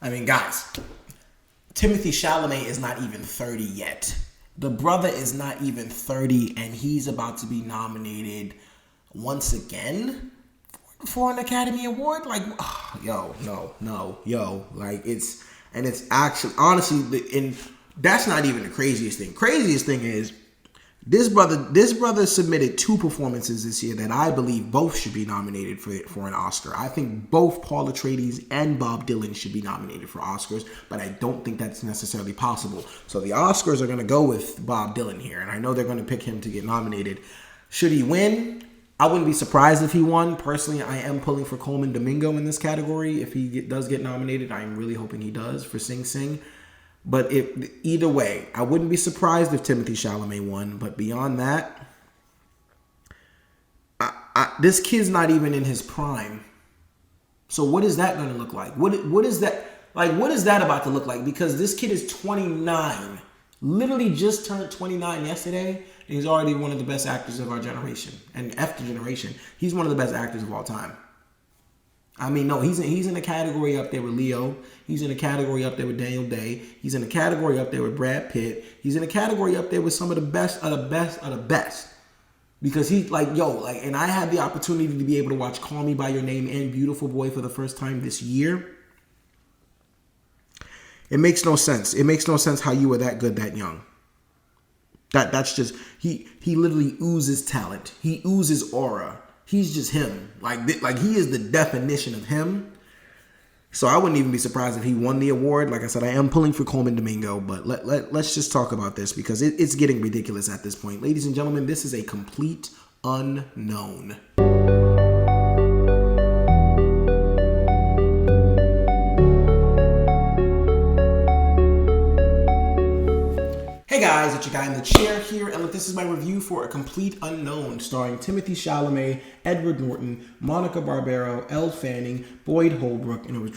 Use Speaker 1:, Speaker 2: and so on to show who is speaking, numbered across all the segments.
Speaker 1: I mean, guys, Timothée Chalamet is not even 30 yet. The brother is not even 30, and he's about to be nominated once again for an Academy Award. Like, yo. Like, it's actually, honestly, and that's not even the craziest thing. Craziest thing is, this brother submitted 2 performances this year that I believe both should be nominated for an Oscar. I think both Paul Atreides and Bob Dylan should be nominated for Oscars, but I don't think that's necessarily possible. So the Oscars are going to go with Bob Dylan here, and I know they're going to pick him to get nominated. Should he win? I wouldn't be surprised if he won. Personally, I am pulling for Coleman Domingo in this category. If he does get nominated, I'm really hoping he does for Sing Sing. But either way, I wouldn't be surprised if Timothée Chalamet won. But beyond that, this kid's not even in his prime. So what is that going to look like? What is that like? What is that about to look like? Because this kid is 29, literally just turned 29 yesterday, and he's already one of the best actors of our generation and after generation. He's one of the best actors of all time. I mean, no, he's in a category up there with Leo. He's in a category up there with Daniel Day. He's in a category up there with Brad Pitt. He's in a category up there with some of the best of the best of the best. Because he's and I had the opportunity to be able to watch Call Me By Your Name and Beautiful Boy for the first time this year. It makes no sense. It makes no sense how you were that good that young. That's just, he literally oozes talent. He oozes aura. He's just him. Like he is the definition of him. So I wouldn't even be surprised if he won the award. Like I said, I am pulling for Coleman Domingo, but let's just talk about this because it's getting ridiculous at this point. Ladies and gentlemen, this is a complete unknown. Hey guys, it's your guy in the chair here, and look, this is my review for A Complete Unknown, starring Timothée Chalamet, Edward Norton, Monica Barbaro, Elle Fanning, Boyd Holbrook, and it was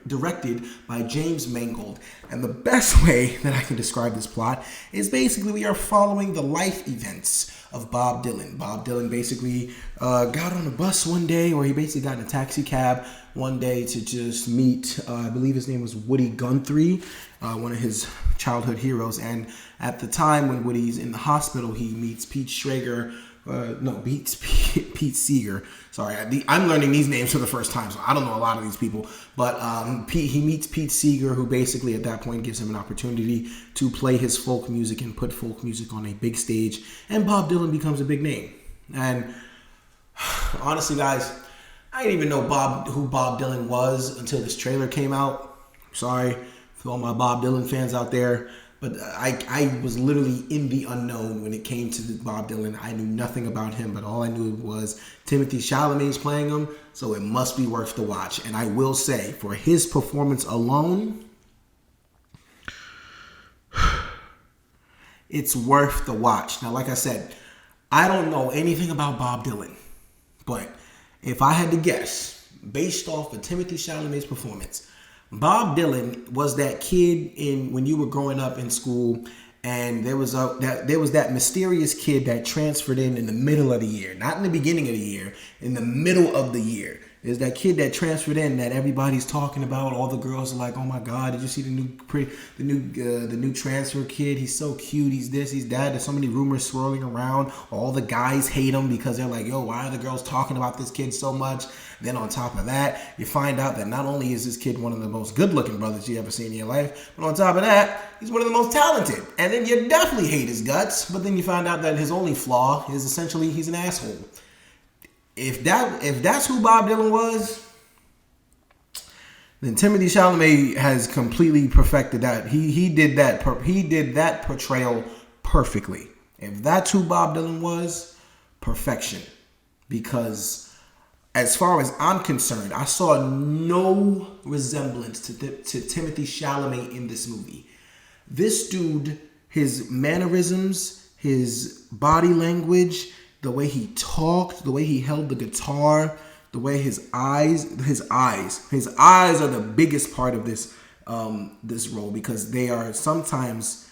Speaker 1: directed by James Mangold. And the best way that I can describe this plot is basically we are following the life events of Bob Dylan. Bob Dylan basically got on a bus one day, or he basically got in a taxi cab one day to just meet, I believe his name was Woody Guthrie, one of his childhood heroes. And at the time when Woody's in the hospital, he meets Pete Seeger. Sorry, I'm learning these names for the first time, so I don't know a lot of these people. But he meets Pete Seeger, who basically at that point gives him an opportunity to play his folk music and put folk music on a big stage. And Bob Dylan becomes a big name. And honestly, guys, I didn't even know who Bob Dylan was until this trailer came out. Sorry for all my Bob Dylan fans out there. But I was literally in the unknown when it came to Bob Dylan. I knew nothing about him, but all I knew was Timothée Chalamet is playing him, so it must be worth the watch. And I will say, for his performance alone, it's worth the watch. Now, like I said, I don't know anything about Bob Dylan, but if I had to guess, based off of Timothée Chalamet's performance, Bob Dylan was that kid when you were growing up in school, and there was that mysterious kid that transferred in the middle of the year, not in the beginning of the year, in the middle of the year. There's that kid that transferred in that everybody's talking about. All the girls are like, "Oh my God, did you see the new transfer kid? He's so cute. He's this, he's that." There's so many rumors swirling around. All the guys hate him because they're like, "Yo, why are the girls talking about this kid so much?" Then on top of that, you find out that not only is this kid one of the most good-looking brothers you ever seen in your life, but on top of that, he's one of the most talented. And then you definitely hate his guts. But then you find out that his only flaw is essentially he's an asshole. If that's who Bob Dylan was, then Timothée Chalamet has completely perfected that. He did that portrayal perfectly. If that's who Bob Dylan was, perfection. Because as far as I'm concerned, I saw no resemblance to Timothée Chalamet in this movie. This dude, his mannerisms, his body language, the way he talked, the way he held the guitar, the way his eyes are the biggest part of this role, because they are sometimes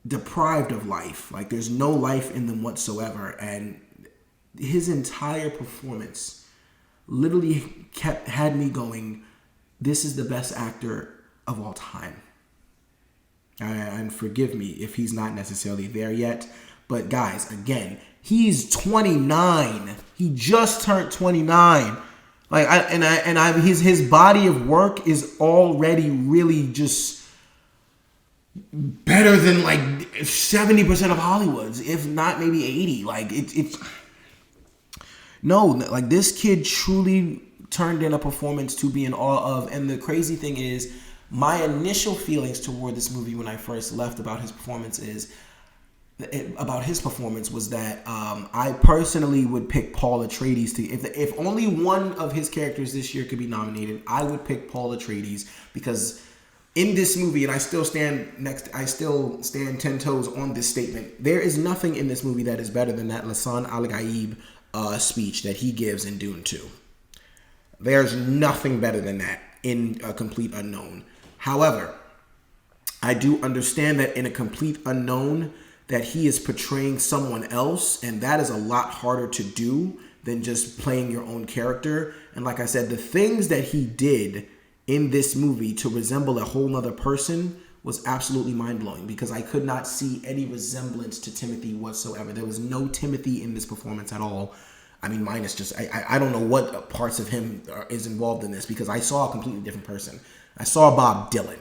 Speaker 1: deprived of life. Like, there's no life in them whatsoever. And his entire performance literally had me going, this is the best actor of all time. And forgive me if he's not necessarily there yet. But guys, again, he's 29. He just turned 29. His body of work is already really just better than like 70% of Hollywood's, if not maybe 80. Like this kid truly turned in a performance to be in awe of. And the crazy thing is, my initial feelings toward this movie when I first left about his performance was that I personally would pick Paul Atreides to, if only one of his characters this year could be nominated, I would pick Paul Atreides, because in this movie, and I still stand 10 toes on this statement, there is nothing in this movie that is better than that Lasan Al Gaib speech that he gives in Dune 2. There's nothing better than that in A Complete Unknown. However, I do understand that in A Complete Unknown that he is portraying someone else, and that is a lot harder to do than just playing your own character. And like I said, the things that he did in this movie to resemble a whole nother person was absolutely mind-blowing, because I could not see any resemblance to Himothee whatsoever. There was no Himothee in this performance at all. I mean, minus just, I don't know what parts of him is involved in this, because I saw a completely different person. I saw Bob Dylan.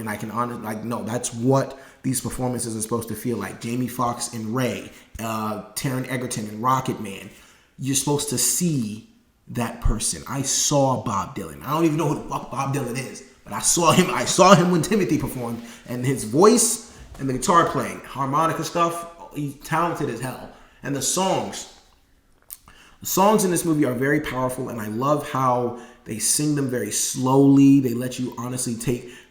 Speaker 1: And I can honestly, no, that's what these performances are supposed to feel like. Jamie Foxx and Ray, Taron Egerton and Rocket Man. You're supposed to see that person. I saw Bob Dylan. I don't even know who the fuck Bob Dylan is, but I saw him. I saw him when Himothee performed, and his voice and the guitar playing, harmonica stuff, he's talented as hell. And the songs in this movie are very powerful, and I love how they sing them very slowly. They let you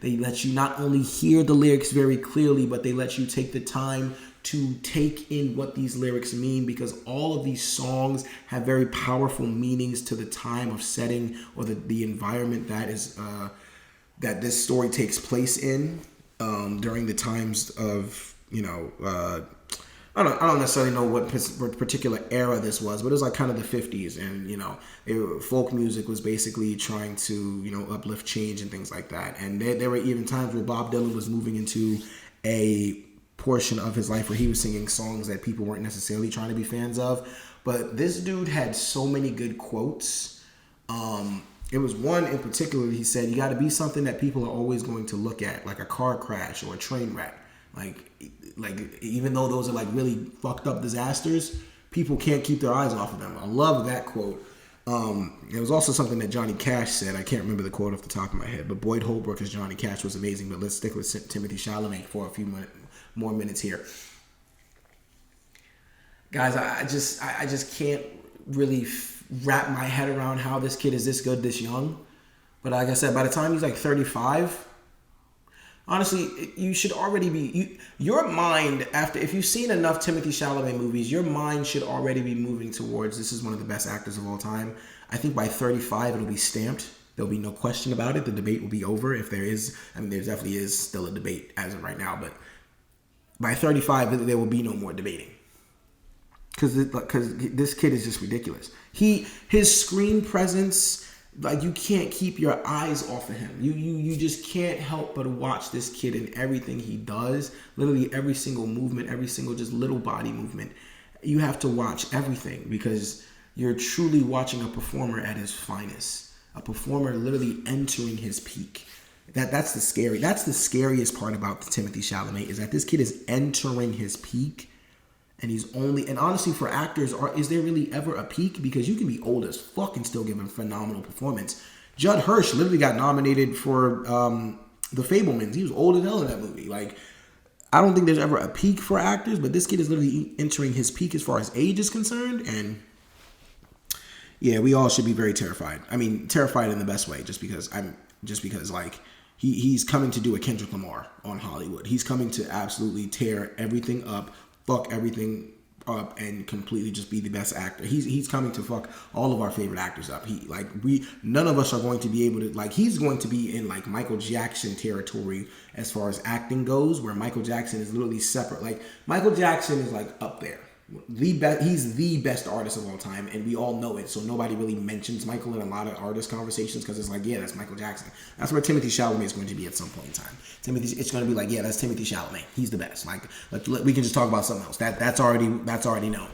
Speaker 1: they let you not only hear the lyrics very clearly, but they let you take the time to take in what these lyrics mean, because all of these songs have very powerful meanings to the time of setting or the environment that is that this story takes place in during the times of, I don't necessarily know what particular era this was, but it was like kind of the 50s, and folk music was basically trying to uplift change and things like that. And there were even times where Bob Dylan was moving into a portion of his life where he was singing songs that people weren't necessarily trying to be fans of. But this dude had so many good quotes. It was one in particular. He said, "You got to be something that people are always going to look at, like a car crash or a train wreck. Like even though those are like really fucked up disasters, people can't keep their eyes off of them." I love that quote. It was also something that Johnny Cash said. I can't remember the quote off the top of my head, but Boyd Holbrook as Johnny Cash was amazing. But let's stick with Timothée Chalamet for a few more minutes here. Guys, I just can't really wrap my head around how this kid is this good this young. But like I said, by the time he's like 35, honestly, you should already be, your mind, if you've seen enough Timothée Chalamet movies, your mind should already be moving towards, this is one of the best actors of all time. I think by 35, it'll be stamped. There'll be no question about it. The debate will be over. If there is, there definitely is still a debate as of right now, but by 35, there will be no more debating. Because this kid is just ridiculous. His screen presence, like, you can't keep your eyes off of him. You just can't help but watch this kid in everything he does. Literally every single movement, every single just little body movement. You have to watch everything, because you're truly watching a performer at his finest. A performer literally entering his peak. That's the scariest part about Timothée Chalamet, is that this kid is entering his peak. And honestly, for actors, is there really ever a peak? Because you can be old as fuck and still give a phenomenal performance. Judd Hirsch literally got nominated for The Fabelmans. He was old as hell in that movie. Like, I don't think there's ever a peak for actors, but this kid is literally entering his peak as far as age is concerned. And yeah, we all should be very terrified. I mean, terrified in the best way, just because like, he's coming to do a Kendrick Lamar on Hollywood. He's coming to absolutely tear everything up, fuck everything up, and completely just be the best actor. He's coming to fuck all of our favorite actors up. None of us are going to be able to, like, he's going to be in like Michael Jackson territory as far as acting goes, where Michael Jackson is literally separate. Like, Michael Jackson is like up there. He's the best artist of all time, and we all know it. So nobody really mentions Michael in a lot of artist conversations because it's like, yeah, that's Michael Jackson. That's where Timothée Chalamet is going to be at some point in time. It's going to be like, yeah, that's Timothée Chalamet. He's the best. Like we can just talk about something else. That's already known.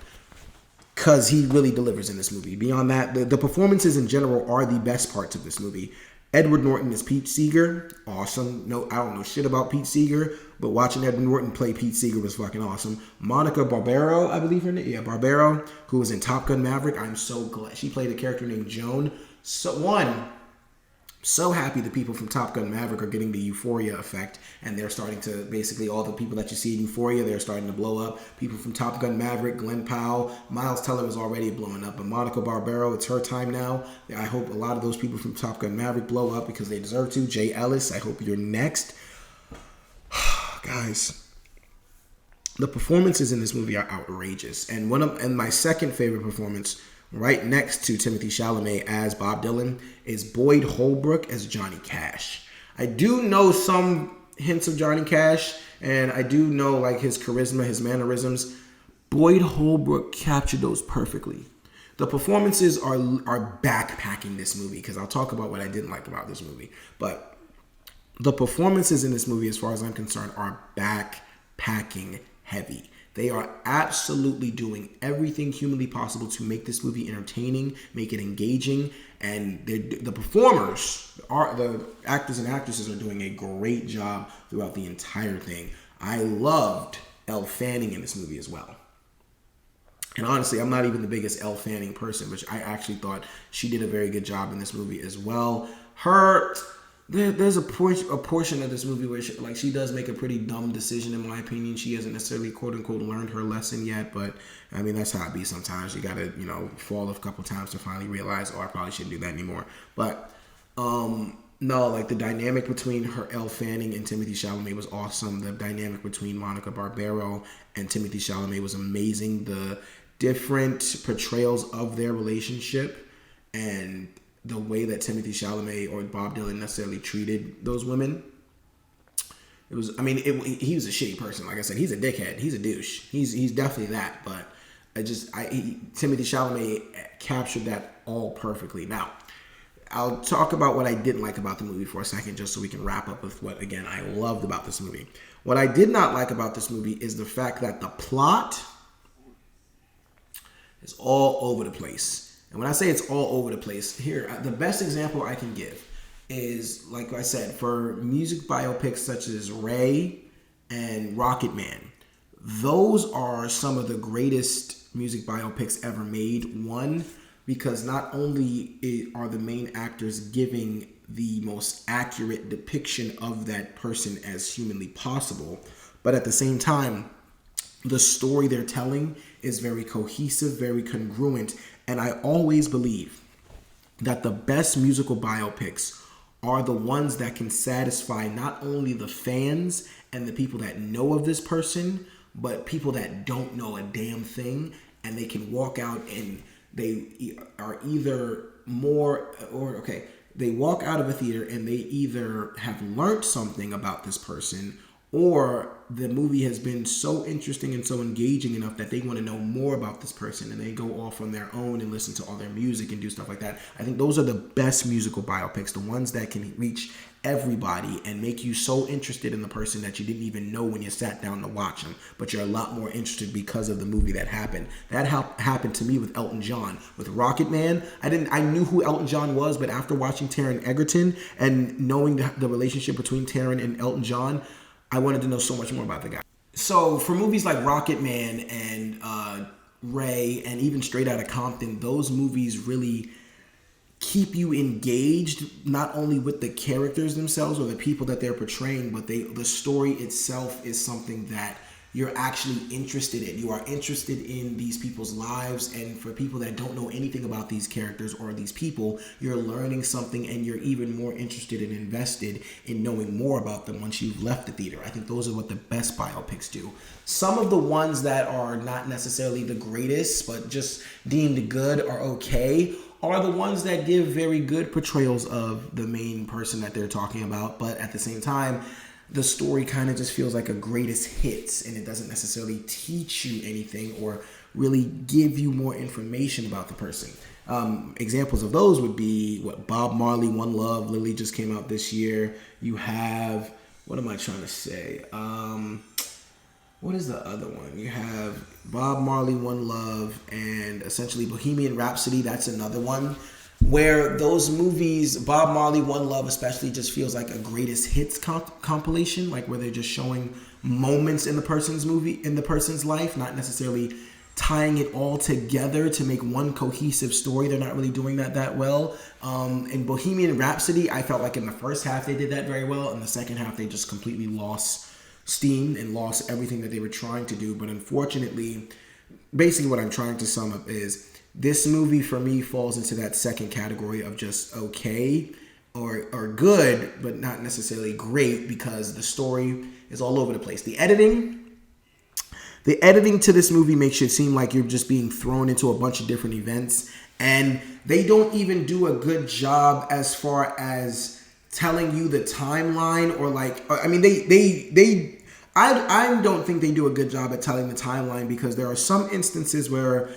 Speaker 1: Because he really delivers in this movie. Beyond that, the performances in general are the best parts of this movie. Edward Norton is Pete Seeger. Awesome. No, I don't know shit about Pete Seeger, but watching Edward Norton play Pete Seeger was fucking awesome. Monica Barbaro, I believe her name. Yeah, Barbaro, who was in Top Gun Maverick. I'm so glad. She played a character named Joan. So happy the people from Top Gun Maverick are getting the Euphoria effect, and they're starting to, basically all the people that you see in Euphoria, they're starting to blow up. People from Top Gun Maverick, Glenn Powell, Miles Teller was already blowing up, but Monica Barbaro, it's her time now. I hope a lot of those people from Top Gun Maverick blow up because they deserve to. Jay Ellis, I hope you're next. Guys, the performances in this movie are outrageous, and my second favorite performance, right next to Timothée Chalamet as Bob Dylan, is Boyd Holbrook as Johnny Cash. I do know some hints of Johnny Cash, and I do know like his charisma, his mannerisms. Boyd Holbrook captured those perfectly. The performances are backpacking this movie, because I'll talk about what I didn't like about this movie. But the performances in this movie, as far as I'm concerned, are backpacking heavy. They are absolutely doing everything humanly possible to make this movie entertaining, make it engaging, and the performers, the actors and actresses, are doing a great job throughout the entire thing. I loved Elle Fanning in this movie as well. And honestly, I'm not even the biggest Elle Fanning person, but I actually thought she did a very good job in this movie as well. There's a portion of this movie where she does make a pretty dumb decision, in my opinion. She hasn't necessarily, quote unquote, learned her lesson yet, but I mean, that's how it be sometimes. You gotta, fall a couple times to finally realize, I probably shouldn't do that anymore. But no, like the dynamic between Elle Fanning and Timothée Chalamet was awesome. The dynamic between Monica Barbaro and Timothée Chalamet was amazing. The different portrayals of their relationship and the way that Timothée Chalamet or Bob Dylan necessarily treated those women. He was a shitty person. Like I said, he's a dickhead. He's a douche. He's definitely that. But Timothée Chalamet captured that all perfectly. Now, I'll talk about what I didn't like about the movie for a second, just so we can wrap up with what, again, I loved about this movie. What I did not like about this movie is the fact that the plot is all over the place. And when I say it's all over the place, here, the best example I can give is, like I said, for music biopics such as Ray and Rocket Man. Those are some of the greatest music biopics ever made. One, because not only are the main actors giving the most accurate depiction of that person as humanly possible, but at the same time, the story they're telling is very cohesive, very congruent. And I always believe that the best musical biopics are the ones that can satisfy not only the fans and the people that know of this person, but people that don't know a damn thing, and they can walk out and they are either they walk out of a theater and they either have learned something about this person, or the movie has been so interesting and so engaging enough that they want to know more about this person, and they go off on their own and listen to all their music and do stuff like that. I think those are the best musical biopics, the ones that can reach everybody and make you so interested in the person that you didn't even know when you sat down to watch them, but you're a lot more interested because of the movie that happened. That happened to me with Elton John. With Rocket Man, I knew who Elton John was, but after watching Taron Egerton and knowing the relationship between Taron and Elton John, I wanted to know so much more about the guy. So for movies like Rocket Man and Ray and even Straight Outta Compton, those movies really keep you engaged, not only with the characters themselves or the people that they're portraying, but the story itself is something that you're actually interested in. You are interested in these people's lives, and for people that don't know anything about these characters or these people, you're learning something, and you're even more interested and invested in knowing more about them once you've left the theater. I think those are what the best biopics do. Some of the ones that are not necessarily the greatest, but just deemed good or okay, are the ones that give very good portrayals of the main person that they're talking about, but at the same time, the story kind of just feels like a greatest hits, and it doesn't necessarily teach you anything or really give you more information about the person. Examples of those would be what Bob Marley, One Love, literally just came out this year. You have, what am I trying to say? What is the other one? You have Bob Marley, One Love, and essentially Bohemian Rhapsody. That's another one where those movies, Bob Marley, One Love especially, just feels like a greatest hits compilation, like where they're just showing moments in the person's movie, in the person's life, not necessarily tying it all together to make one cohesive story. They're not really doing that well. In Bohemian Rhapsody, I felt like in the first half they did that very well. In the second half, they just completely lost steam and lost everything that they were trying to do. But unfortunately, basically what I'm trying to sum up is this movie for me falls into that second category of just okay or good, but not necessarily great, because the story is all over the place. The editing to this movie makes it seem like you're just being thrown into a bunch of different events, and they don't even do a good job as far as telling you the timeline, or like, I mean, I don't think they do a good job at telling the timeline, because there are some instances where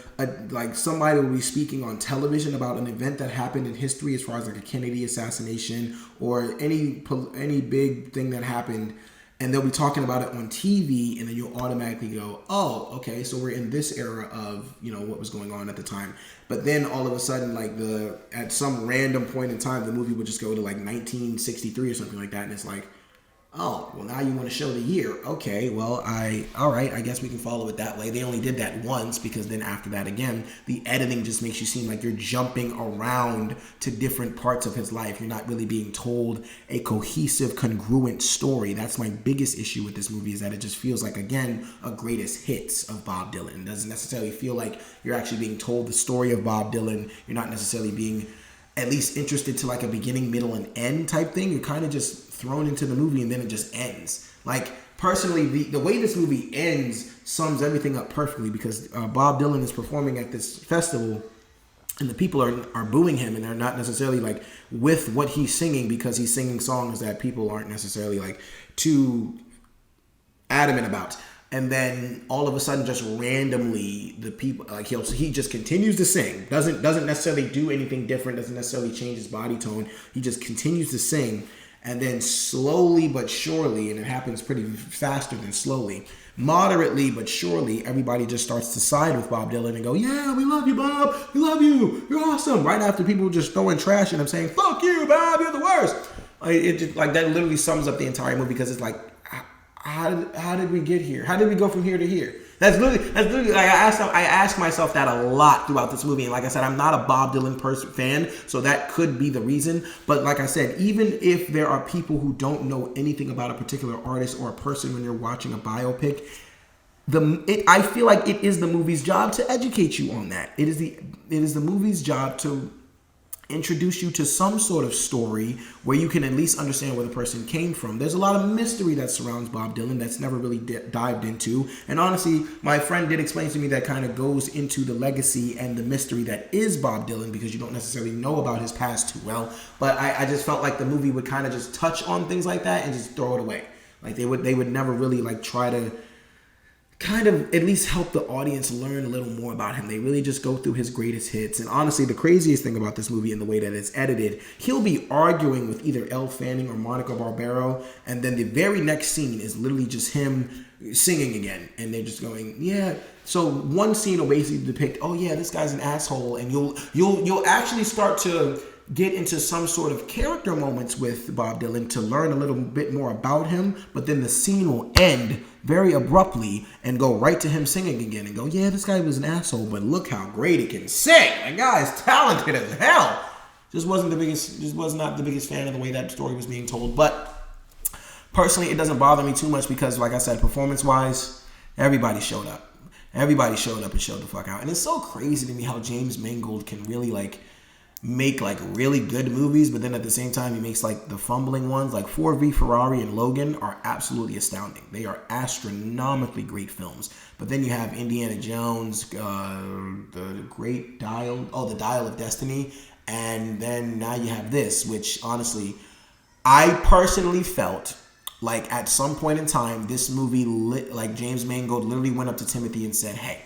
Speaker 1: like somebody will be speaking on television about an event that happened in history, as far as like a Kennedy assassination or any big thing that happened, and they'll be talking about it on TV, and then you'll automatically go, oh, okay, so we're in this era of, you know, what was going on at the time. But then all of a sudden, like at some random point in time, the movie would just go to like 1963 or something like that, and it's like, oh, well, now you want to show the year. Okay, well, all right, I guess we can follow it that way. They only did that once, because then after that, again, the editing just makes you seem like you're jumping around to different parts of his life. You're not really being told a cohesive, congruent story. That's my biggest issue with this movie, is that it just feels like, again, a greatest hits of Bob Dylan. It doesn't necessarily feel like you're actually being told the story of Bob Dylan. You're not necessarily being at least interested to like a beginning, middle, and end type thing. You're kind of just thrown into the movie, and then it just ends. Like, personally, the way this movie ends sums everything up perfectly, because Bob Dylan is performing at this festival, and the people are booing him, and they're not necessarily like with what he's singing, because he's singing songs that people aren't necessarily like too adamant about. And then all of a sudden, just randomly, the people, like, he just continues to sing. Doesn't necessarily do anything different. Doesn't necessarily change his body tone. He just continues to sing. And then slowly but surely, and it happens pretty faster than slowly, moderately but surely, everybody just starts to side with Bob Dylan and go, yeah, we love you, Bob. We love you. You're awesome. Right after people just throwing trash at him saying, fuck you, Bob. You're the worst. Like that literally sums up the entire movie, because it's like, how did we get here? How did we go from here to here? That's literally like I ask myself that a lot throughout this movie. And like I said, I'm not a Bob Dylan fan, so that could be the reason. But like I said, even if there are people who don't know anything about a particular artist or a person when you're watching a biopic, I feel like it is the movie's job to educate you on that. It is the movie's job to introduce you to some sort of story where you can at least understand where the person came from. There's a lot of mystery that surrounds Bob Dylan that's never really dived into. And honestly, my friend did explain to me that kind of goes into the legacy and the mystery that is Bob Dylan, because you don't necessarily know about his past too well. But I just felt like the movie would kind of just touch on things like that and just throw it away. Like they would never really like try to kind of at least help the audience learn a little more about him. They really just go through his greatest hits. And honestly, the craziest thing about this movie and the way that it's edited, he'll be arguing with either Elle Fanning or Monica Barbaro, and then the very next scene is literally just him singing again, and they're just going, yeah. So one scene will basically depict, oh yeah, this guy's an asshole, and you'll actually start to get into some sort of character moments with Bob Dylan to learn a little bit more about him, but then the scene will end very abruptly and go right to him singing again and go, yeah, this guy was an asshole, but look how great he can sing. That guy's talented as hell. Just was not the biggest fan of the way that story was being told. But personally, it doesn't bother me too much, because like I said, performance-wise, everybody showed up. Everybody showed up and showed the fuck out. And it's so crazy to me how James Mangold can really make really good movies, but then at the same time he makes like the fumbling ones. Like Ford v Ferrari and Logan are absolutely astounding. They are astronomically great films. But then you have Indiana Jones, the Great Dial, the Dial of Destiny, and then now you have this, which honestly, I personally felt like at some point in time, this movie, like James Mangold literally went up to Himothee and said, hey,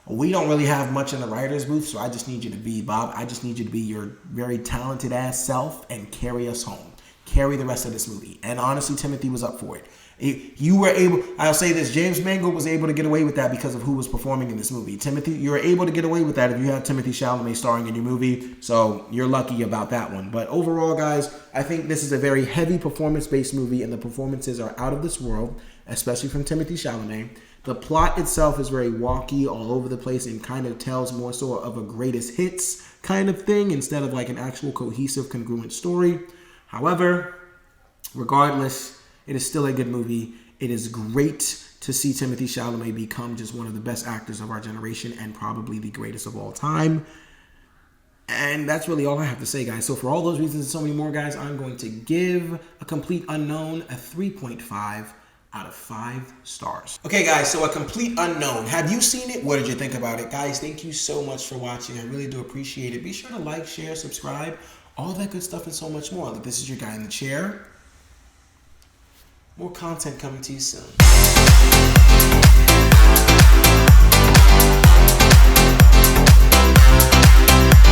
Speaker 1: We don't really have much in the writer's booth, so I just need you to be, Bob, I just need you to be your very talented ass self and carry us home. Carry the rest of this movie. And honestly, Himothee was up for it. You were able, I'll say this, James Mangold was able to get away with that because of who was performing in this movie. Himothee, you were able to get away with that if you had Himothee Chalamet starring in your movie, so you're lucky about that one. But overall, guys, I think this is a very heavy performance-based movie, and the performances are out of this world, especially from Himothee Chalamet. The plot itself is very walky, all over the place, and kind of tells more so of a greatest hits kind of thing instead of like an actual cohesive, congruent story. However, regardless, it is still a good movie. It is great to see Himothee Chalamet become just one of the best actors of our generation and probably the greatest of all time. And that's really all I have to say, guys. So for all those reasons and so many more, guys, I'm going to give A Complete Unknown a 3.5 out of 5 stars. Okay, guys, so A Complete Unknown. Have you seen it? What did you think about it? Guys, thank you so much for watching. I really do appreciate it. Be sure to like, share, subscribe, all that good stuff and so much more. This is your guy in the chair. More content coming to you soon.